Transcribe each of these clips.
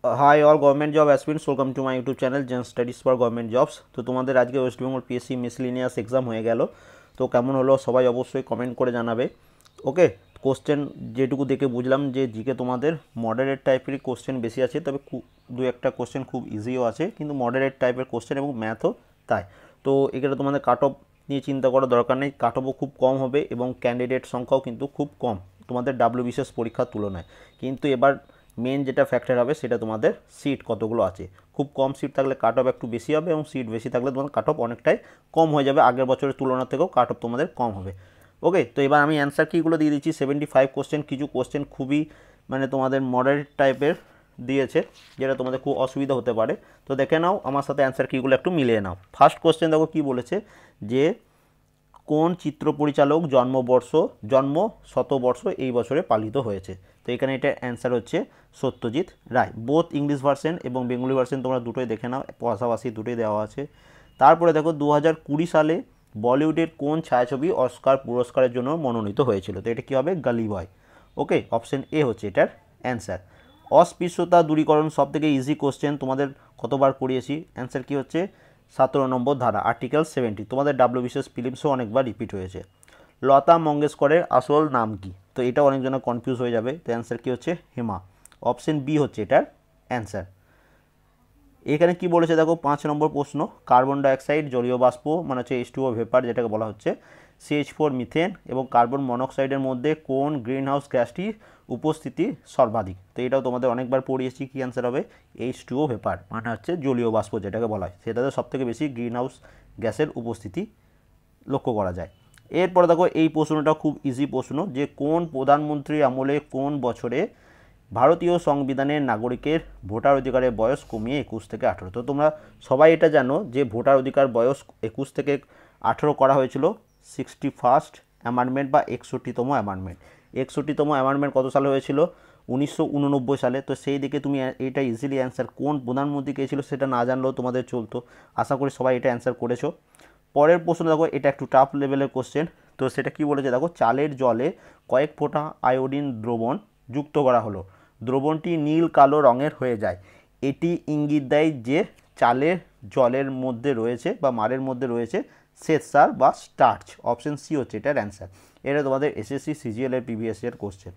High all government job aspirants, welcome to my YouTube channel Gen Studies for government jobs. তো তোমাদের আজকে West Bengal PSC miscellaneous exam হয়ে গেল। তো কেমন হলো সবাই অবশ্যই কমেন্ট করে জানাবে। ওকে, কোশ্চেন যেটুকু দেখে বুঝলাম যে জিকে তোমাদের মডারেট টাইপেরই কোশ্চেন বেশি আছে, তবে দু একটা কোশ্চেন খুব ইজিও আছে, কিন্তু মডারেট টাইপের কোশ্চেন এবং ম্যাথও তাই। তো এখানে তোমাদের কাট অফ নিয়ে চিন্তা করার দরকার নেই, কাট অফও খুব কম হবে এবং ক্যান্ডিডেট সংখ্যাও কিন্তু খুব কম তোমাদের বিশেষ পরীক্ষার তুলনায়। কিন্তু এবার মেন যেটা ফ্যাক্টর হবে সেটা তোমাদের সিট কতগুলো আছে। খুব কম সিট থাকলে কাট অফ একটু বেশি হবে এবং সিট বেশি থাকলে তোমাদের কাট অফ অনেকটাই কম হয়ে যাবে, আগের বছরের তুলনা থেকেও কাট অফ তোমাদের কম হবে। ওকে, তো এবার আমি অ্যান্সার কিগুলো দিয়ে দিচ্ছি। 75 কোশ্চেন, কিছু কোশ্চেন খুবই মানে তোমাদের মডারেট টাইপের দিয়েছে, যেটা তোমাদের খুব অসুবিধা হতে পারে। তো দেখে নাও, আমার সাথে অ্যান্সার কিগুলো একটু মিলিয়ে নাও। ফার্স্ট কোশ্চেন দেখো কি বলেছে, যে কোন চিত্র পরিচালক জন্ম শতবর্ষ এই বছরে পালিত হয়েছে। তো এখানে এটা অ্যান্সার হচ্ছে Satyajit Ray. Both English version এবং বেঙ্গলি ভার্সন তোমরা দুটোই দেখে নাও, পাশাপাশি দুটোই দেওয়া আছে। তারপরে দেখো 2020 সালে বলিউডের কোন ছায়াছবি অস্কার পুরস্কারের জন্য মনোনীত হয়েছিল। তো এটা কী হবে, গালি বয়। ওকে, অপশন এ হচ্ছে এটার অ্যান্সার। অস্পৃশ্যতা দূরীকরণ সব থেকে ইজি কোশ্চেন, তোমাদের কতবার করিয়েছি। অ্যান্সার কী হচ্ছে 17 নম্বর ধারা, আর্টিকেল 70। তোমাদের বিশেষ ফিলিমসও অনেকবার রিপিট হয়েছে। লতা মঙ্গেশকরের আসল নাম কি। তো এটা অনেকজনের কনফিউজ হয়ে যাবে, তো অ্যান্সার কী হচ্ছে হেমা। অপশন বি হচ্ছে এটার অ্যান্সার। এখানে কি বলেছে দেখো, 5 নম্বর প্রশ্ন, কার্বন ডাইঅক্সাইড জলীয় বাষ্প মানে হচ্ছে H2O ভেপার যেটাকে বলা হচ্ছে, CH4 মিথেন এবং কার্বন মনোক্সাইডের মধ্যে কোন গ্রিন হাউস গ্যাসটি উপস্থিতি সর্বাধিক। তো এটাও তোমাদের অনেকবার পড়িয়েছি, কি অ্যান্সার হবে H2O ভেপার মানে হচ্ছে জলীয় বাষ্প যেটাকে বলা হয়, সেটাতে সবথেকে বেশি গ্রিন হাউস গ্যাসের উপস্থিতি লক্ষ্য করা যায়। এরপরে দেখো এই প্রশ্নটা খুব ইজি প্রশ্ন, যে কোন প্রধানমন্ত্রী আমলে কোন বছরে ভারতীয় সংবিধানের নাগরিকের ভোটার অধিকারের বয়স কমিয়ে 21 থেকে 18। তো তোমরা সবাই এটা জানো যে ভোটার অধিকার বয়স 21 থেকে 18 করা হয়েছিল 61st অ্যামেন্ডমেন্ট বা 61তম অ্যামেন্ডমেন্ট। 61তম অ্যামেন্ডমেন্ট কত সালে হয়েছিল, 1989 সালে। তো সেই দিকে তুমি এটা ইজিলি অ্যান্সার, কোন প্রধানমন্ত্রী কে ছিল সেটা না জানলেও তোমাদের চলতো। আশা করি সবাই এটা অ্যান্সার করেছো। পরের প্রশ্ন দেখো, এটা একটু টাফ লেভেলের কোশ্চেন। তো সেটা কি বলেছে দেখো, চালের জলে কয়েক ফোঁটা আয়োডিন দ্রবণ যুক্ত করা হলো, দ্রবণটি নীল কালো রঙের হয়ে যায়। এটি ইঙ্গিত দেয় যে চালের জলের মধ্যে রয়েছে বা মাড়ের মধ্যে রয়েছে শ্বেতসার বা স্টার্চ। অপশন সি হচ্ছে এটার অ্যান্সার। এটা তোমাদের এসএসসি সিজিএল এর প্রিভিয়াস ইয়ার কোশ্চেন।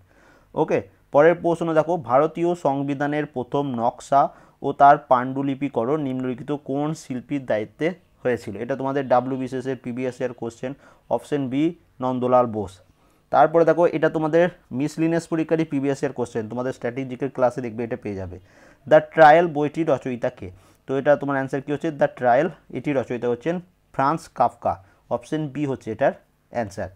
ওকে, পরের প্রশ্ন দেখো, ভারতীয় সংবিধানের প্রথম নকশা ও তার পাণ্ডুলিপিকরণ নিম্নলিখিত কোন শিল্পীর দায়িত্বে হয়েছিল। এটা তোমাদের বিসিএস এর previous year question. Option B Nandalal Bose. তারপরে দেখো, এটা তোমাদের মিসলিনিয়াস পরীক্ষারই প্রিভিয়াস ইয়ার কোশ্চেন, তোমাদের স্ট্র্যাটেজিকের ক্লাসে দেখবে এটা পেয়ে যাবে। দ্য ট্রায়াল বইটির রচয়িতা কে। তো এটা তোমার অ্যান্সার কী হচ্ছে, দ্য ট্রায়াল, এটির রচয়িতা হচ্ছেন ফ্রান্স কাফকা। অপশন বি হচ্ছে এটার অ্যান্সার।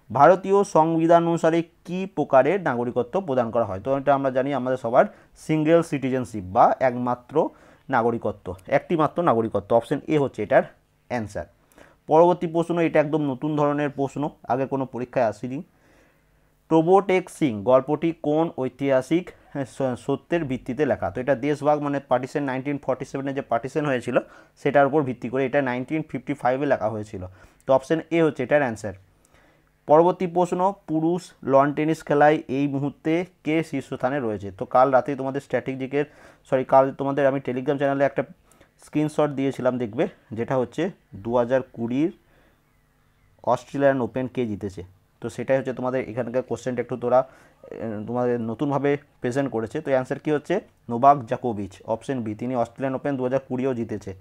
ভারতীয় সংবিধান অনুসারে কী প্রকারের নাগরিকত্ব প্রদান করা হয়। তো এটা আমরা জানি আমাদের সবার সিঙ্গেল সিটিজেনশিপ বা একমাত্র নাগরিকত্ব, একটি মাত্র নাগরিকত্ব। অপশন এ হচ্ছে এটার অ্যান্সার। পরবর্তী প্রশ্ন, এটা একদম নতুন ধরনের প্রশ্ন, আগে কোনো পরীক্ষায় আসেনি। প্রবোটেক সিং গল্পটি কোন ঐতিহাসিক সত্যের ভিত্তিতে লেখা। তো এটা দেশভাগ মানে পার্টিশন 1947-এ যে পার্টিশন হয়েছিল সেটার উপর ভিত্তি করে এটা 1955-এ লেখা হয়েছিল। তো অপশন এ হচ্ছে এটার অ্যান্সার। পরবর্তী প্রশ্ন, পুরুষ লন টেনিস খেলায় এই মুহূর্তে কে শীর্ষস্থানে রয়েছে। তো কাল রাতেই তোমাদের কাল তোমাদের আমি টেলিগ্রাম চ্যানেলে একটা স্ক্রিনশট দিয়েছিলাম, দেখবে, যেটা হচ্ছে 2020 অস্ট্রেলিয়ান ওপেন কে জিতেছে। তো সেটাই হচ্ছে তোমাদের এখানকার কোশ্চেনটা একটু তোমাদের নতুনভাবে প্রেজেন্ট করেছে। তো অ্যান্সার কী হচ্ছে নোভাক জোকোভিচ। অপশন বি, তিনি অস্ট্রেলিয়ান ওপেন 2020-ও জিতেছে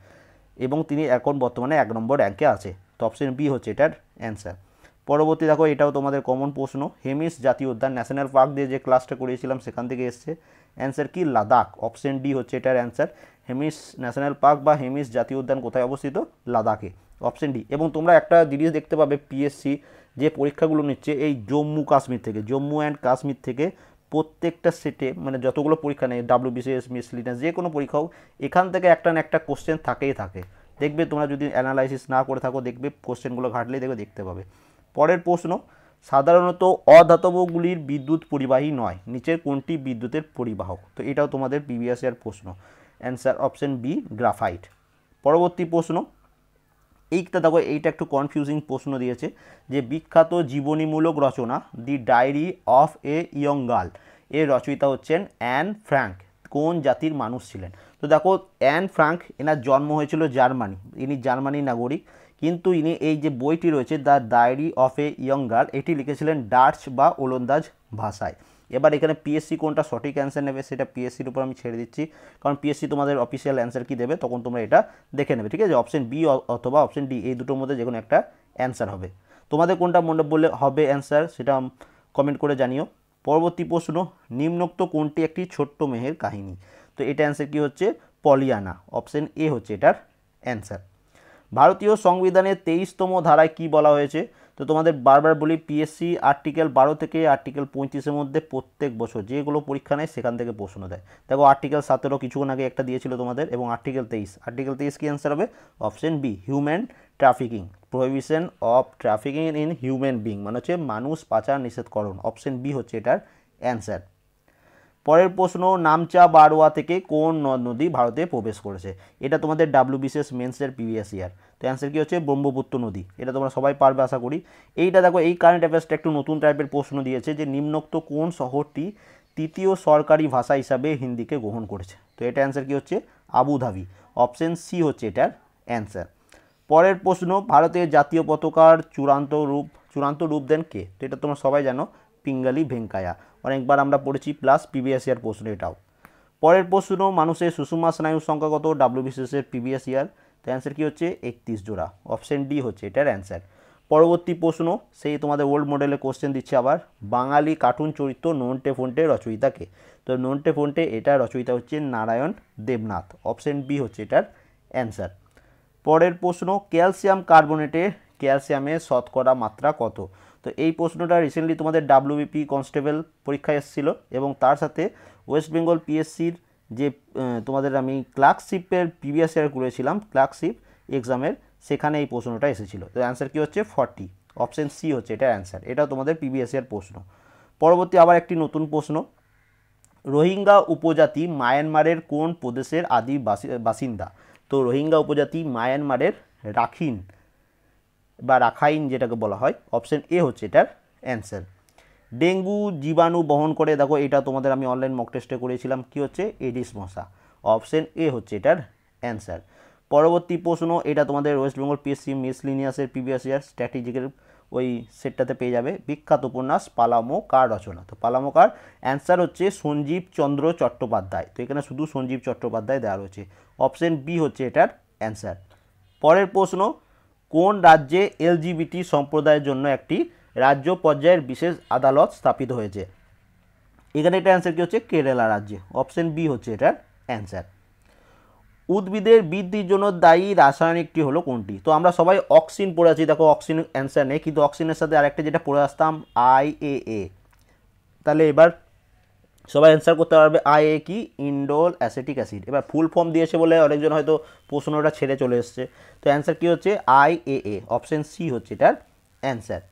এবং তিনি এখন বর্তমানে 1 নম্বর র্যাঙ্কে আছে। তো অপশন বি হচ্ছে এটার অ্যান্সার। পরবর্তী দেখো, এটাও তোমাদের কমন প্রশ্ন, হেমিস জাতীয় উদ্যান ন্যাশনাল পার্ক দিয়ে যে ক্লাসটা করিয়েছিলাম সেখান থেকে এসছে। অ্যান্সার কি লাদাখ। অপশন ডি হচ্ছে এটার অ্যান্সার। হেমিস ন্যাশনাল পার্ক বা হেমিস জাতীয় উদ্যান কোথায় অবস্থিত, লাদাখে। Option D. এবং তোমরা একটা জিনিস দেখতে পাবে, পিএসসি যে পরীক্ষাগুলো নিচ্ছে এই জম্মু অ্যান্ড কাশ্মীর থেকে প্রত্যেকটা সেটে মানে যতগুলো পরীক্ষা নেই বিসিএস মিসলিনিয়াস যে কোনো পরীক্ষা হোক, এখান থেকে একটা না একটা কোশ্চেন থাকেই থাকে। দেখবে তোমরা যদি অ্যানালাইসিস না করে থাকো, দেখবে কোশ্চেনগুলো ঘাটলেই দেখতে পাবে। পরের প্রশ্ন, সাধারণত অধাতবগুলির বিদ্যুৎ পরিবাহী নয়, নিচের কোনটি বিদ্যুতের পরিবাহক। তো এটাও তোমাদের প্রিভিয়াস ইয়ার প্রশ্ন। Answer option B graphite. পরবর্তী প্রশ্ন, এইটা দেখো, এইটা একটু কনফিউজিং প্রশ্ন দিয়েছে, যে বিখ্যাত জীবনীমূলক রচনা the diary of a young girl এর রচয়িতা হচ্ছেন অ্যান ফ্র্যাঙ্ক। কোন জাতির মানুষ ছিলেন? তো দেখো অ্যান ফ্রাঙ্ক, এনার জন্ম হয়েছিল জার্মানি, ইনি জার্মানির নাগরিক, কিন্তু ইনি এই যে বইটি রয়েছে the diary of a young girl, এটি লিখেছিলেন ডাচ বা ওলন্দাজ ভাষায়। এবার এখানে পিএসসি কোনটা সঠিক অ্যান্সার নেবে সেটা পিএসসির উপর আমি ছেড়ে দিচ্ছি, কারণ পিএসসি তোমাদের অফিসিয়াল অ্যান্সার কী দেবে তখন তোমরা এটা দেখে নেবে, ঠিক আছে? অপশন বি অথবা অপশন ডি এই দুটোর মধ্যে যে কোনো একটা অ্যান্সার হবে। তোমাদের কোনটা মনে বললে হবে অ্যান্সার সেটা কমেন্ট করে জানিও। পরবর্তী প্রশ্ন, নিম্নোক্ত কোনটি একটি ছোট্ট মেয়ের কাহিনী? তো এটা অ্যান্সার কী হচ্ছে? পলিয়ানা। অপশন এ হচ্ছে এটার অ্যান্সার। ভারতীয় সংবিধানের 23তম ধারায় কি বলা হয়েছে? তো তোমাদের বারবার বলি পিএসসি আর্টিকেল 12 থেকে আর্টিকেল 35-এর মধ্যে প্রত্যেক বছর যেগুলো পরীক্ষা নেয় সেখান থেকে প্রশ্ন দেয়। দেখো আর্টিকেল 17 কিছুক্ষণ আগে একটা দিয়েছিল তোমাদের, এবং আর্টিকেল 23 কি অ্যান্সার হবে? Option B, human trafficking, prohibition of trafficking in human being, মানে হচ্ছে মানুষ পাচার নিষেধকরণ। অপশন বি হচ্ছে এটার অ্যান্সার। পরের প্রশ্ন, নামচা বারোয়া থেকে কোন নদ নদী ভারতে প্রবেশ করেছে? এটা তোমাদের WBCS মেন্সের প্রিভিয়াস ইয়ার। তো অ্যান্সার কী হচ্ছে? ব্রহ্মপুত্র নদী। এটা তোমরা সবাই পারবে আশা করি। এইটা দেখো এই কারেন্ট অ্যাফেয়ার্সটা একটু নতুন টাইপের প্রশ্ন দিয়েছে যে নিম্নোক্ত কোন শহরটি তৃতীয় সরকারি ভাষা হিসাবে হিন্দিকে গ্রহণ করেছে? তো এটা অ্যান্সার কী হচ্ছে? আবুধাবি। অপশন সি হচ্ছে এটার অ্যান্সার। পরের প্রশ্ন, ভারতের জাতীয় পতাকার চূড়ান্ত রূপ দেন কে? তো এটা তোমরা সবাই জানো, পিঙ্গালি ভেঙ্কায়া। অনেকবার আমরা পড়েছি, প্লাস প্রিভিয়াস ইয়ার প্রশ্ন এটাও। পরের প্রশ্ন, মানুষের সুষুম্না স্নায়ুর সংখ্যা কত? WBCS এর প্রিভিয়াস ইয়ার। তো অ্যান্সার কী হচ্ছে? 31 জোড়া। অপশন ডি হচ্ছে এটার অ্যান্সার। পরবর্তী প্রশ্ন, সেই তোমাদের ওল্ড মডেলের কোশ্চেন দিচ্ছে আবার, বাঙালি কার্টুন চরিত্র নন্টে ফন্টে রচয়িতা কে? তো নন্টে ফন্টে এটা রচয়িতা হচ্ছে নারায়ণ দেবনাথ। অপশন বি হচ্ছে এটার অ্যান্সার। পরের প্রশ্ন, ক্যালসিয়াম কার্বনেটে ক্যালসিয়ামের শতকরা মাত্রা কত? তো এই প্রশ্নটা রিসেন্টলি তোমাদের WBP কনস্টেবল পরীক্ষায় এসেছিল, এবং তার সাথে ওয়েস্ট বেঙ্গল পিএসসির যে তোমাদের আমি ক্লার্কশিপের প্রিভিয়াস ইয়ার করেছিলাম, ক্লার্কশিপ এক্সামের, সেখানে এই প্রশ্নটা এসেছিল। তো অ্যান্সার কী হচ্ছে? 40। অপশন সি হচ্ছে এটার অ্যান্সার। এটাও তোমাদের প্রিভিয়াস ইয়ার প্রশ্ন। পরবর্তী আবার একটি নতুন প্রশ্ন, রোহিঙ্গা উপজাতি মায়ানমারের কোন প্রদেশের আদি বাসিন্দা? তো রোহিঙ্গা উপজাতি মায়ানমারের রাখিন বা রাখাইন যেটাকে বলা হয়। অপশন এ হচ্ছে এটার অ্যান্সার। ডেঙ্গু জীবাণু বহন করে, দেখো এটা তোমাদের আমি অনলাইন মক টেস্টে করেছিলাম, কি হচ্ছে? এডিস মশা। অপশন এ হচ্ছে এটার অ্যান্সার। পরবর্তী প্রশ্ন, এটা তোমাদের ওয়েস্ট বেঙ্গল পিএসসি মিসলিনিয়াসের প্রিভিয়াস ইয়ার স্ট্র্যাটেজিকের ওই সেটটাতে পেয়ে যাবে। বিখ্যাত উপন্যাস পালামো কার রচনা? তো পালামো কার অ্যান্সার হচ্ছে সঞ্জীব চন্দ্র চট্টোপাধ্যায়। তো এখানে শুধু সঞ্জীব চট্টোপাধ্যায় দেওয়া রয়েছে। অপশন বি হচ্ছে এটার অ্যান্সার। পরের প্রশ্ন, কোন রাজ্যে LGBT সম্প্রদায়ের জন্য একটি রাজ্য পর্যায়ের বিশেষ আদালত স্থাপিত হয়েছে? এখানে এটা অ্যান্সার কী হচ্ছে? কেরালা রাজ্যে। অপশন বি হচ্ছে এটার অ্যান্সার। উদ্ভিদের বৃদ্ধির জন্য দায়ী রাসায়নিকটি হলো কোনটি? তো আমরা সবাই অক্সিন পড়ে আছি, দেখো অক্সিন অ্যান্সার নেই, কিন্তু অক্সিনের সাথে আরেকটা যেটা পড়ে আসতাম IAA। তাহলে এবার সবাই অ্যান্সার করতে পারবে IA কি? Indole acetic acid. এবার ফুল ফর্ম দিয়েছে বলে অনেকজন হয়তো প্রশ্নটা ছেড়ে চলে এসছে। তো অ্যান্সার কী হচ্ছে? IAA। অপশন সি হচ্ছে এটার অ্যান্সার।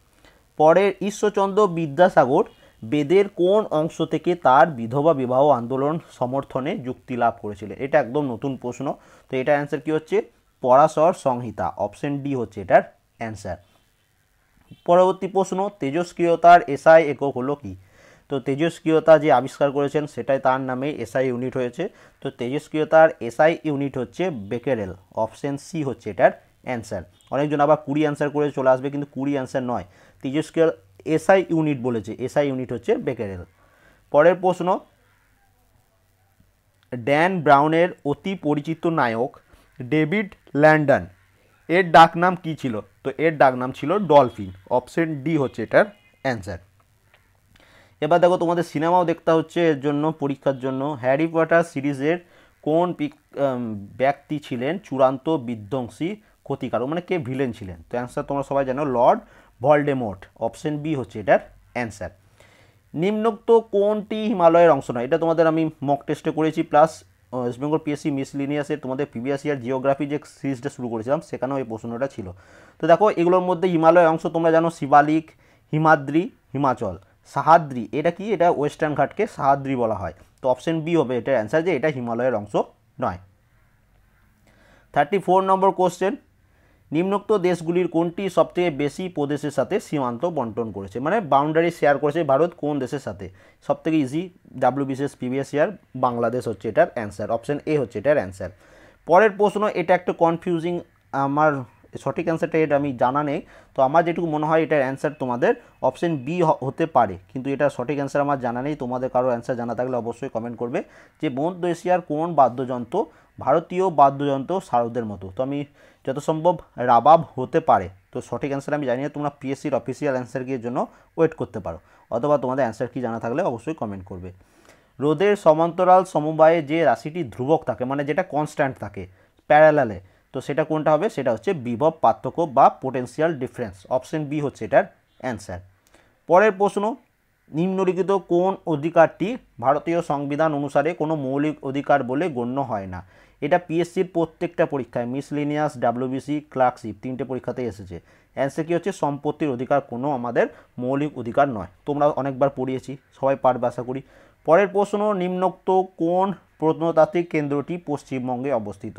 পরের, ঈশ্বরচন্দ্র বিদ্যাসাগর বেদের কোন অংশ থেকে তার বিধবা বিবাহ আন্দোলন সমর্থনে যুক্তি লাভ করেছিলেন? এটা একদম নতুন প্রশ্ন। তো এটা অ্যান্সার কী হচ্ছে? পরাশর সংহিতা। অপশন ডি হচ্ছে এটার অ্যান্সার। পরবর্তী প্রশ্ন, তেজস্ক্রিয়তার SI একক হলো কি? তো তেজস্ক্রিয়তা যে আবিষ্কার করেছেন সেটাই তার নামে SI ইউনিট হয়েছে। তো তেজস্ক্রিয়তার SI ইউনিট হচ্ছে বেকেরেল। অপশন সি হচ্ছে এটার অ্যান্সার। অনেকজন আবার 20 অ্যান্সার করে চলে আসবে, কিন্তু 20 অ্যান্সার নয়, তেজস্ক্রিয় SI ইউনিট বলেছে, SI ইউনিট হচ্ছে বেকেরেল। পরের প্রশ্ন, ড্যান ব্রাউনের অতি পরিচিত নায়ক ডেভিড ল্যান্ডন এর ডাকনাম কী ছিল? তো এর ডাকনাম ছিল ডলফিন। অপশন ডি হচ্ছে এটার অ্যান্সার। এবার দেখো তোমাদের সিনেমাও দেখতে হচ্ছে এর জন্য, পরীক্ষার জন্য। হ্যারি পটার সিরিজের কোন ব্যক্তি ছিলেন চূড়ান্ত বিধ্বংসী ক্ষতিকারক, মানে কে ভিলেন ছিলেন? তো অ্যান্সার তোমরা সবাই জানো, লর্ড ভলডেমর্ট। অপশন বি হচ্ছে এটার অ্যান্সার। নিম্নোক্ত কোনটি হিমালয়ের অংশ নয়? এটা তোমাদের আমি মক টেস্টে করেছি, প্লাস ওয়েস্ট বেঙ্গল পিএসসি মিসলিনিয়াসের তোমাদের প্রিভিয়াস ইয়ার জিওগ্রাফি যে সিরিজটা শুরু করেছিলাম সেখানেও এই প্রশ্নটা ছিল। তো দেখো এগুলোর মধ্যে হিমালয়ের অংশ তোমরা জানো, শিবালিক, হিমাদ্রি, হিমাচল। সাহাদ্রি এটা কি? এটা ওয়েস্টার্ন ঘাটকে সাহাদ্রি বলা হয়। তো অপশন বি হবে এটার অ্যান্সার, যে এটা হিমালয়ের অংশ নয়। 34 নম্বর কোশ্চেন, নিম্নোক্ত দেশগুলির কোনটি সবথেকে বেশি প্রদেশের সাথে সীমান্ত বন্টন করেছে, মানে বাউন্ডারি শেয়ার করেছে ভারত কোন দেশের সাথে? সবথেকে easy WBCS previous year, Bangladesh হচ্ছে এটার অ্যান্সার, অপশন এ হচ্ছে এটার অ্যান্সার। পরের প্রশ্ন, এটা একটু কনফিউজিং, আমার সঠিক অ্যান্সারটা এটা আমি জানা নেই, তো আমার যেটুকু মনে হয় এটার অ্যান্সার তোমাদের অপশন বি হতে পারে, কিন্তু এটা সঠিক অ্যান্সার আমার জানা নেই। তোমাদের কারো অ্যান্সার জানা থাকলে অবশ্যই কমেন্ট করবে যে মধ্য এশিয়ার কোন বাদ্যযন্ত্র ভারতীয় বাদ্যযন্ত্র শারদের মতো? তো আমি যত সম্ভব রাবাব হতে পারে, তো সঠিক অ্যান্সার আমি জানি না, তোমরা পিএসসির অফিসিয়াল অ্যান্সার কির জন্য ওয়েট করতে পারো, অথবা তোমাদের অ্যান্সার কি জানা থাকলে অবশ্যই কমেন্ট করবে। রোদের সমান্তরাল সমবায়ে যে রাশিটি ধ্রুবক থাকে, মানে যেটা কনস্ট্যান্ট থাকে প্যারালালে, তো সেটা কোনটা হবে? সেটা হচ্ছে বিভব পার্থক্য বা পোটেনশিয়াল ডিফারেন্স, অপশন বি হচ্ছে এটার অ্যান্সার। পরের প্রশ্ন, নিম্নলিখিত কোন অধিকারটি ভারতীয় সংবিধান অনুসারে কোনো মৌলিক অধিকার বলে গণ্য হয় না? এটা পিএসসির প্রত্যেকটা পরীক্ষায়, মিসলিনিয়াস, ডাব্লিউবিসি, ক্লার্কশিপ, তিনটে পরীক্ষাতেই এসেছে। অ্যান্সার কী হচ্ছে? সম্পত্তির অধিকার কোনো আমাদের মৌলিক অধিকার নয়। তোমরা অনেকবার পড়িয়েছি, সবাই পারবে আশা করি। পরের প্রশ্ন, নিম্নোক্ত কোন প্রত্নতাত্ত্বিক কেন্দ্রটি পশ্চিমবঙ্গে অবস্থিত?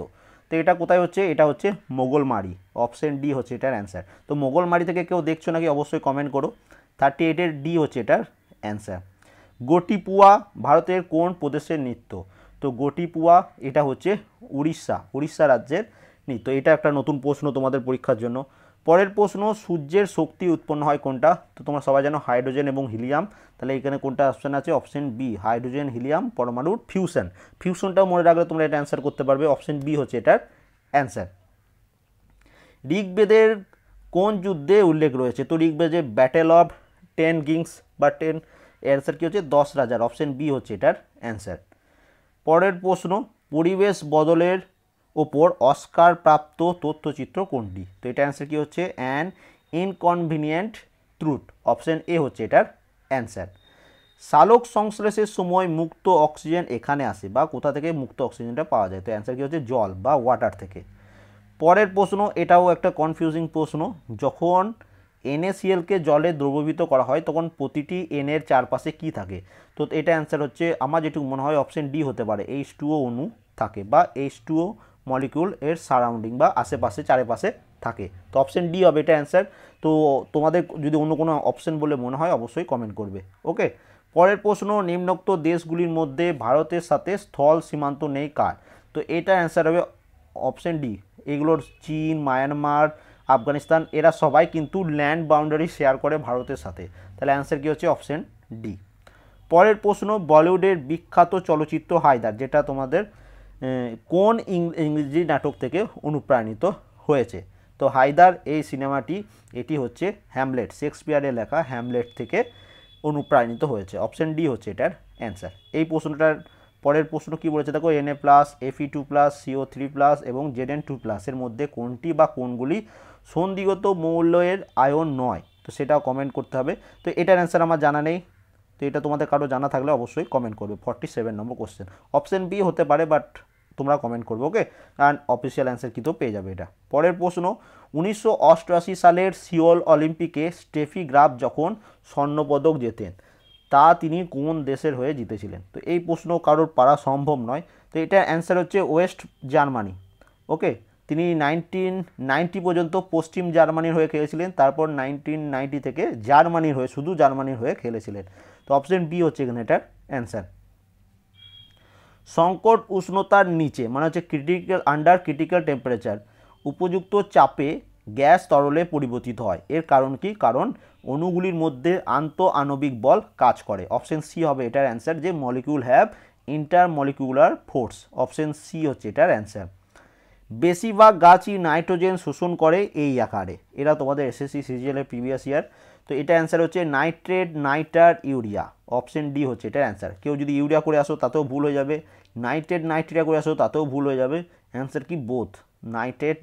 তো এটা কোথায় হচ্ছে? এটা হচ্ছে মোগলমারি, অপশন ডি হচ্ছে এটার অ্যান্সার। তো মোগলমারি থেকে কেউ দেখছো নাকি অবশ্যই কমেন্ট করো। 38-এর ডি হচ্ছে এটার অ্যান্সার। গোটিপুয়া ভারতের কোন প্রদেশের নৃত্য? তো গোটিপুয়া এটা হচ্ছে উড়িষ্যা রাজ্যের নৃত্য। এটা একটা নতুন প্রশ্ন তোমাদের পরীক্ষার জন্য। পরের প্রশ্ন, সূর্যের শক্তি উৎপন্ন হয় কোনটা? তো তোমরা সবাই জানো হাইড্রোজেন এবং হিলিয়াম, তাহলে এখানে কোনটা অপশান আছে? অপশন বি, হাইড্রোজেন হিলিয়াম পরমাণুর ফিউশনটাও মনে রাখলে তোমরা এটা অ্যান্সার করতে পারবে, অপশন বি হচ্ছে এটার অ্যান্সার। ঋগ্বেদের কোন যুদ্ধে উল্লেখ রয়েছে? তো ঋগ্বেদে ব্যাটেল অফ 10 কিংস বা 10, অ্যান্সার কী হচ্ছে? 10 রাজার, অপশন বি হচ্ছে এটার অ্যান্সার। পরের প্রশ্ন, পরিবেশ বদলের ওপর অস্কার প্রাপ্ত তথ্যচিত্র কোনটি? তো এটা অ্যান্সার কী হচ্ছে? An inconvenient truth, option A হচ্ছে এটার অ্যান্সার। সালোক সংশ্লেষের সময় মুক্ত অক্সিজেন এখানে আসে, বা কোথা থেকে মুক্ত অক্সিজেনটা পাওয়া যায়? তো অ্যান্সার কী হচ্ছে? জল বা ওয়াটার থেকে। পরের প্রশ্ন, এটাও একটা কনফিউজিং প্রশ্ন, যখন NaClকে জলে দ্রবীভূত করা হয় তখন প্রতিটি এনের চারপাশে কি থাকে? তো এটা অ্যান্সার হচ্ছে, আমার যেটুকু মনে হয় অপশন ডি হতে পারে, H2O অণু থাকে, বা H2O মলিকিউল এর সারাউন্ডিং বা আশেপাশে চারিপাশে থাকে, তো অপশন ডি হবে এটা অ্যান্সার। তো তোমাদের যদি অন্য কোনো অপশন বলে মনে হয় অবশ্যই কমেন্ট করবে। ওকে, পরের প্রশ্ন, নিম্নোক্ত দেশগুলির মধ্যে ভারতের সাথে স্থল সীমান্ত নেই কার? তো এটা অ্যান্সার হবে অপশন ডি, এগুলোর চীন, মায়ানমার, আফগানিস্তান, এরা সবাই কিন্তু ল্যান্ড বাউন্ডারি শেয়ার করে ভারতের সাথে, তাহলে অ্যান্সার কী হচ্ছে? Option D. পরের প্রশ্ন, বলিউডের বিখ্যাত চলচ্চিত্র হায়দার, যেটা তোমাদের কোন ইংরেজি নাটক থেকে অনুপ্রাণিত হয়েছে? তো হায়দার এই সিনেমাটি, এটি হচ্ছে হ্যামলেট, শেক্সপিয়ারের লেখা হ্যামলেট থেকে অনুপ্রাণিত হয়েছে, অপশন ডি হচ্ছে এটার অ্যান্সার। এই প্রশ্নটার পরের প্রশ্ন কি বলেছে দেখো, Na+, Fe2+, CO3+ এবং Zn2+ এর মধ্যে কোনটি বা কোনগুলি সন্ধিগত মৌলের আয়ন নয়? তো সেটাও কমেন্ট করতে হবে। তো এটার অ্যান্সার আমার জানা নেই, তো এটা তোমাদের কারো জানা থাকলে অবশ্যই কমেন্ট করবে। 47 নম্বর কোশ্চেন, অপশন বি হতে পারে, বাট তোমরা কমেন্ট করবে। ওকে, অ্যান্ড অফিসিয়াল অ্যান্সার কিন্তু পেয়ে যাবে এটা। পরের প্রশ্ন, 1988 সালের সিওল অলিম্পিকে স্টেফি গ্রাফ যখন স্বর্ণপদক জেতেন তা তিনি কোন দেশের হয়ে জিতেছিলেন? তো এই প্রশ্ন কারোর পারা সম্ভব নয়, তো এটা অ্যান্সার হচ্ছে ওয়েস্ট জার্মানি। ওকে, তিনি 1990 পর্যন্ত পশ্চিম জার্মানির হয়ে খেলেছিলেন, তারপর 1990 থেকে জার্মানির হয়ে, শুধু জার্মানির হয়ে খেলেছিলেন, তো অপশন বি হচ্ছে এখানে এটার অ্যান্সার। সংকট উষ্ণতার নিচে, মানে হচ্ছে আন্ডার ক্রিটিক্যাল টেম্পারেচার, উপযুক্ত চাপে গ্যাস তরলে পরিবর্তিত হয়, এর কারণ কি? কারণ অণুগুলির মধ্যে আন্তঃআণবিক বল কাজ করে, অপশন সি হবে এটার অ্যান্সার, যে molecule have intermolecular force, option C হচ্ছে এটার অ্যান্সার। বেশিরভাগ গাছই নাইট্রোজেন শোষণ করে এই আকারে, এরা তোমাদের SSC CGL এর প্রিভিয়াস ইয়ার, তো এটা অ্যান্সার হচ্ছে নাইট্রেট, নাইট্রার, ইউরিয়া, অপশন ডি হচ্ছে এটার অ্যান্সার। কেউ যদি ইউরিয়া করে আসো তাতেও ভুল হয়ে যাবে, নাইট্রেট নাইট্রিয়া করে আসো তাতেও ভুল হয়ে যাবে, অ্যান্সার কি? বোথ, নাইট্রেট,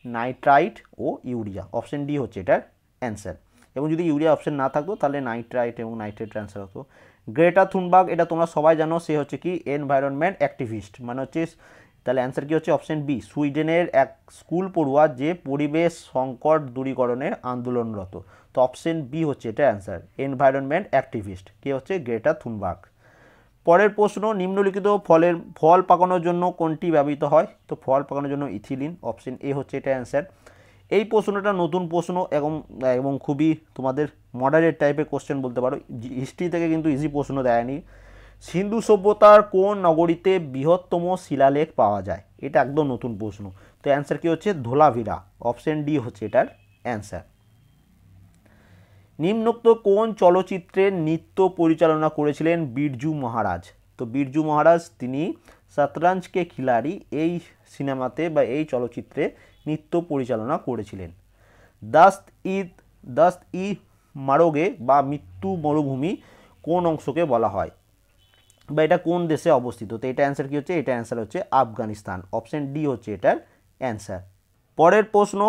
নাইট্রাইট ও ইউরিয়া, অপশন ডি হচ্ছে এটার অ্যান্সার। এবং যদি ইউরিয়া অপশন না থাকতো তাহলে নাইট্রাইট এবং নাইট্রেট অ্যান্সার হতো। গ্রেটা থুনবার্গ, এটা তোমরা সবাই জানো, সে হচ্ছে কি এনভায়রনমেন্ট অ্যাক্টিভিস্ট, মানে হচ্ছে, তাহলে অ্যান্সার কী হচ্ছে? অপশন বি, সুইডেনের এক স্কুল পড়ুয়া যে পরিবেশ সংকট দূরীকরণের আন্দোলনরত, তো অপশন বি হচ্ছে এটা অ্যান্সার, এনভায়রনমেন্ট অ্যাক্টিভিস্ট, কে হচ্ছে? Greta Thunberg. পরের প্রশ্ন, নিম্নলিখিত ফল পাকানোর জন্য কোনটি ব্যবহৃত হয়? তো ফল পাকানোর জন্য ইথিলিন, অপশন এ হচ্ছে এটা অ্যান্সার। এই প্রশ্নটা নতুন প্রশ্ন এবং খুবই তোমাদের মডারেট টাইপের কোশ্চেন বলতে পারো, হিস্ট্রি থেকে কিন্তু ইজি প্রশ্ন দেয়নি। সিন্ধু সভ্যতার কোন নগরীতে বৃহত্তম শিলালেখ পাওয়া যায়? এটা একদম নতুন প্রশ্ন। তো অ্যান্সার কি হচ্ছে? ধোলাভিরা। অপশন ডি হচ্ছে এটার অ্যান্সার। নিম্নোক্ত কোন চলচ্চিত্রের নৃত্য পরিচালনা করেছিলেন বিরজু মহারাজ? তো বিরজু মহারাজ তিনি শতরঞ্জ কে খিলাড়ি এই সিনেমাতে বা এই চলচ্চিত্রে নৃত্য পরিচালনা করেছিলেন। দস্ত ই মারোগে বা মৃত্যু মরুভূমি কোন অংশকে বলা হয়, বা এটা কোন দেশে অবস্থিত? তো এটা অ্যান্সার কী হচ্ছে? এটা অ্যান্সার হচ্ছে আফগানিস্তান। অপশন ডি হচ্ছে এটার অ্যান্সার। পরের প্রশ্ন,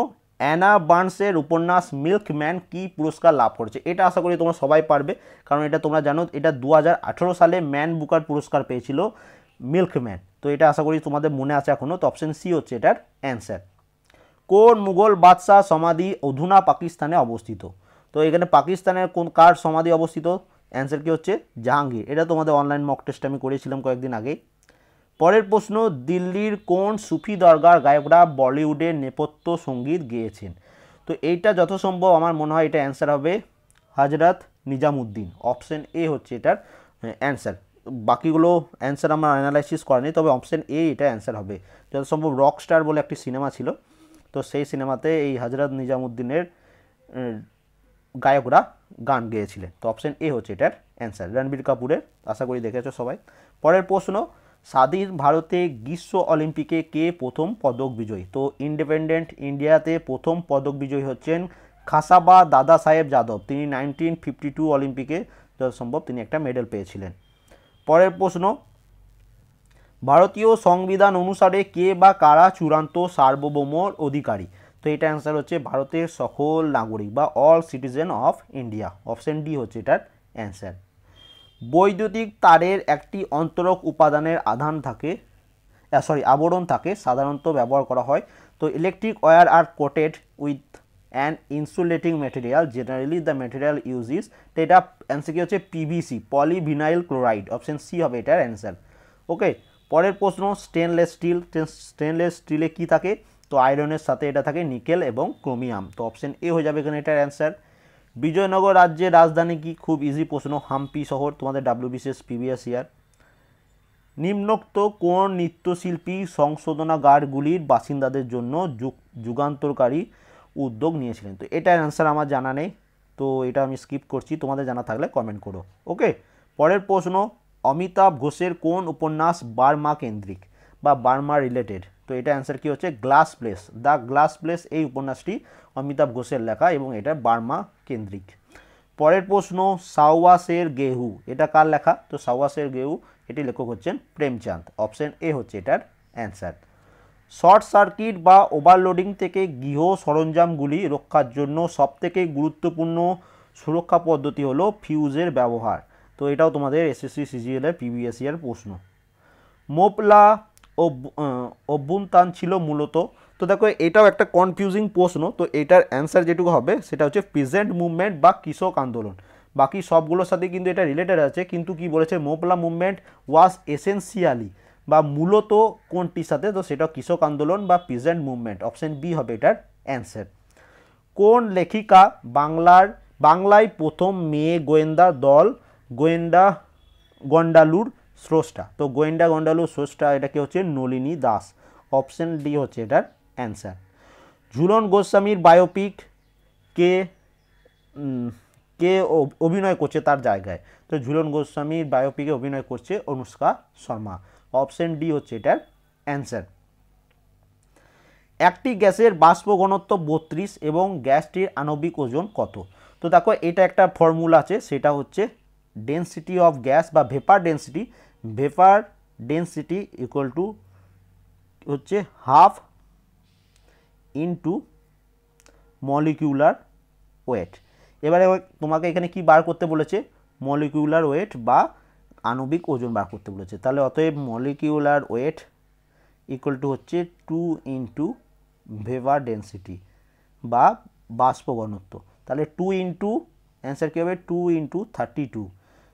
অ্যানা বার্নসের উপন্যাস মিল্কম্যান কি পুরস্কার লাভ করেছে? এটা আশা করি তোমরা সবাই পারবে, কারণ এটা তোমরা জানো এটা 2018 সালে ম্যান বুকার পুরস্কার পেয়েছিল মিল্কম্যান। তো এটা আশা করি তোমাদের মনে আছে এখনও। তো অপশন সি হচ্ছে এটার অ্যান্সার। কোন মুঘল বাদশাহ সমাধি অধুনা পাকিস্তানে অবস্থিত? তো এখানে পাকিস্তানের কোন কার সমাধি অবস্থিত? অ্যান্সার কি হচ্ছে? জাহাঙ্গীর। এটা তোমাদের অনলাইন মক টেস্ট আমি করেছিলাম কয়েকদিন আগে। পরের প্রশ্ন, দিল্লির কোন সুফি দরগার গায়করা বলিউডের নেপথ্য সঙ্গীত গেয়েছেন? তো এইটা যথাসম্ভব আমার মনে হয় এটা অ্যান্সার হবে হজরত নিজামুদ্দিন। অপশন এ হচ্ছে এটার অ্যান্সার। বাকিগুলো অ্যান্সার আমার অ্যানালাইসিস করেনি, তবে অপশন এ এটা অ্যান্সার হবে। যথাসম্ভব রকস্টার বলে একটি সিনেমা ছিল, তো সেই সিনেমাতে এই হজরত নিজামুদ্দিনের গায়করা গান গেয়েছিলেন। তো অপশন এ হচ্ছে এটার অ্যান্সার, রণবীর কাপুরের। আশা করি দেখেছো সবাই। পরের প্রশ্ন, স্বাধীন ভারতে গ্রীষ্ম অলিম্পিকে কে প্রথম পদক বিজয়ী? তো ইন্ডিপেন্ডেন্ট ইন্ডিয়াতে প্রথম পদক বিজয়ী হচ্ছেন খাসাবা দাদা সাহেব যাদব। তিনি 1952 অলিম্পিকে যথাসম্ভব তিনি একটা মেডেল পেয়েছিলেন। পরের প্রশ্ন, ভারতীয় সংবিধান অনুসারে কে বা কারা চূড়ান্ত সার্বভৌম অধিকারী? তো এটা অ্যান্সার হচ্ছে ভারতের সকল নাগরিক বা all citizen of India. Option D হচ্ছে এটার অ্যান্সার। বৈদ্যুতিক তারের একটি অন্তরক উপাদানের আবরণ থাকে, সাধারণত ব্যবহার করা হয়। তো electric wire are coated with an insulating material, generally the material uses. তো এটা অ্যান্সার কি হচ্ছে? PVC, polyvinyl chloride. Option C হবে এটার অ্যান্সার। ওকে, পরের প্রশ্ন, স্টেনলেস স্টিলে কি থাকে? তো আয়রনের সাথে এটা থাকে নিকেল এবং ক্রোমিয়াম। তো অপশন এ হয়ে যাবে এখানে এটার অ্যান্সার। বিজয়নগর রাজ্যের রাজধানী কি? খুব ইজি প্রশ্ন, হাম্পি শহর, তোমাদের WBCS প্রিভিয়াস ইয়ার। নিম্নোক্ত কোন নৃত্যশিল্পী সংশোধনাগারগুলির বাসিন্দাদের জন্য যুগান্তরকারী উদ্যোগ নিয়েছিলেন? তো এটার অ্যান্সার আমার জানা নেই, তো এটা আমি স্কিপ করছি, তোমাদের জানা থাকলে কমেন্ট করো। ওকে, পরের প্রশ্ন, অমিতাভ ঘোষের কোন উপন্যাস বার্মা কেন্দ্রিক বা বার্মা রিলেটেড? তো এটা অ্যান্সার কি হচ্ছে? Glass place. The glass place এই উপন্যাসটি অমিতাভ ঘোষের লেখা এবং এটা বার্মা কেন্দ্রিক। পরের প্রশ্ন, সাওয়াসের গেহু এটা কার লেখা? তো সাওয়াসের গেহু এটি লেখক হচ্ছেন প্রেমচাঁদ। অপশন এ হচ্ছে এটার অ্যান্সার। শর্ট সার্কিট বা ওভারলোডিং থেকে গৃহ সরঞ্জামগুলি রক্ষার জন্য সবথেকে গুরুত্বপূর্ণ সুরক্ষা পদ্ধতি হলো ফিউজের ব্যবহার। তো এটাও তোমাদের SSC CGL এর প্রিভিয়াস ইয়ার প্রশ্ন। মোপলা অভ্যুত্থান ছিল মূলত, তো দেখো এটাও একটা কনফিউজিং প্রশ্ন। তো এটার অ্যান্সার যেটুকু হবে সেটা হচ্ছে পিজেন্ট মুভমেন্ট বা কৃষক আন্দোলন। বাকি সবগুলোর সাথে কিন্তু এটা রিলেটেড আছে, কিন্তু কি বলেছে? মোপলা মুভমেন্ট ওয়াজ এসেন্সিয়ালি বা মূলত কোনটির সাথে? তো সেটা কৃষক আন্দোলন বা পিজেন্ট মুভমেন্ট। অপশন বি হবে এটার অ্যান্সার। কোন লেখিকা বাংলায় প্রথম মেয়ে গোয়েন্দা দল গন্ডালুর স্রষ্টা? তো গন্ডালুর স্রষ্টা এটা কি হচ্ছে? নলিনী দাস। অপশন ডি হচ্ছে এটার অ্যান্সার। ঝুলন গোস্বামীর বায়োপিক কে কে অভিনয় করছে তার জায়গায়? তো ঝুলন গোস্বামীর বায়োপিকে অভিনয় করছে অনুষ্কা শর্মা। অপশন ডি হচ্ছে এটার অ্যান্সার। একটি গ্যাসের বাষ্প ঘনত্ব 32 এবং গ্যাসটির আণবিক ওজন কত? তো দেখো এটা একটা ফর্মুলা আছে, সেটা হচ্ছে ডেন্সিটি অফ গ্যাস বা ভেপার ডেন্সিটি ইকুয়াল টু হচ্ছে হাফ ইন্টু মলিকিউলার ওয়েট। এবারে তোমাকে এখানে কি বার করতে বলেছে? মলিকিউলার ওয়েট বা আণবিক ওজন বার করতে বলেছে। তাহলে অতএব মলিকিউলার ওয়েট ইকুয়াল টু হচ্ছে 2 ইন্টু ভেপার ডেন্সিটি বা বাষ্প ঘনত্ব। তাহলে 2 ইন্টু অ্যান্সার কী হবে? 2 ইন্টু 32।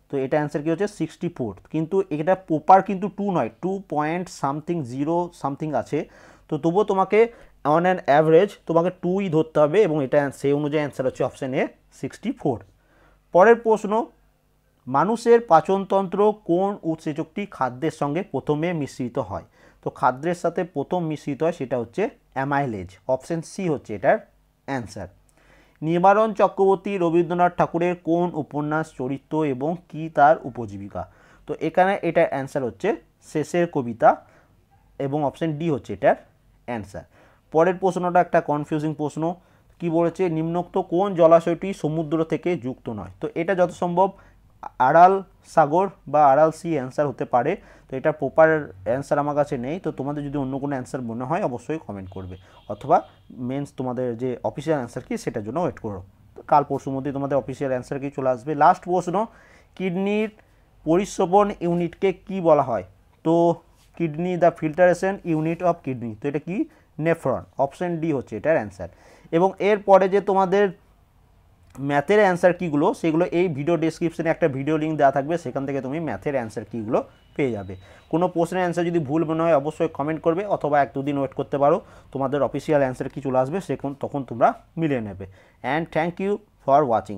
তো এটা অ্যান্সার কী হচ্ছে? 64। কিন্তু এটা প্রপার কিন্তু 2 নয়, 2 পয়েন্ট সামথিং 0 সামথিং আছে। তো তবুও তোমাকে অন অ্যান অ্যাভারেজ তোমাকে 2ই ধরতে হবে এবং এটা সেই অনুযায়ী অ্যান্সার হচ্ছে অপশান এ 64। পরের প্রশ্ন, মানুষের পাচনতন্ত্র কোন উৎসেচকটি খাদ্যের সঙ্গে প্রথমে মিশ্রিত হয়? তো খাদ্যের সাথে প্রথম মিশ্রিত হয় সেটা হচ্ছে অ্যামাইলেজ, অপশান সি হচ্ছে এটার অ্যান্সার। নিবারণ চক্রবর্তী রবীন্দ্রনাথ ঠাকুরের কোন উপন্যাস চরিত্র এবং কি তার উপজীবিকা? তো এখানে এটার অ্যান্সার হচ্ছে শেষের কবিতা এবং অপশান ডি হচ্ছে এটার অ্যান্সার। পরের প্রশ্নটা একটা কনফিউজিং প্রশ্ন, কি বলেছে, নিম্নোক্ত কোন জলাশয়টি সমুদ্র থেকে যুক্ত নয়? তো এটা যত সম্ভব আড়াল সাগর বা আড়াল সি অ্যান্সার হতে পারে। তো এটা প্রপার অ্যান্সার আমার কাছে নেই, তো তোমাদের যদি অন্য কোনো অ্যান্সার মনে হয় অবশ্যই কমেন্ট করবে, অথবা মেন্স তোমাদের যে অফিসিয়াল অ্যান্সার কি সেটার জন্য ওয়েট করো। কাল পরশুর মধ্যে তোমাদের অফিসিয়াল অ্যান্সার কি চলে আসবে। লাস্ট প্রশ্ন, কিডনির পরিশোধন ইউনিটকে কি বলা হয়? তো kidney, the filtration unit of kidney, তো এটা কি? নেফ্রন, অপশান ডি হচ্ছে এটার অ্যান্সার। এবং এরপরে যে তোমাদের ম্যাথের অ্যান্সার কীগুলো সেগুলো এই ভিডিও ডেসক্রিপশনে একটা ভিডিও লিঙ্ক দেওয়া থাকবে, সেখান থেকে তুমি ম্যাথের অ্যান্সার কীগুলো পেয়ে যাবে। কোনো প্রশ্নের অ্যান্সার যদি ভুল মনে হয় অবশ্যই কমেন্ট করবে, অথবা 1-2 দিন ওয়েট করতে পারো, তোমাদের অফিসিয়াল অ্যান্সার কি চলে আসবে তখন তোমরা মিলিয়ে নেবে। And thank you for watching.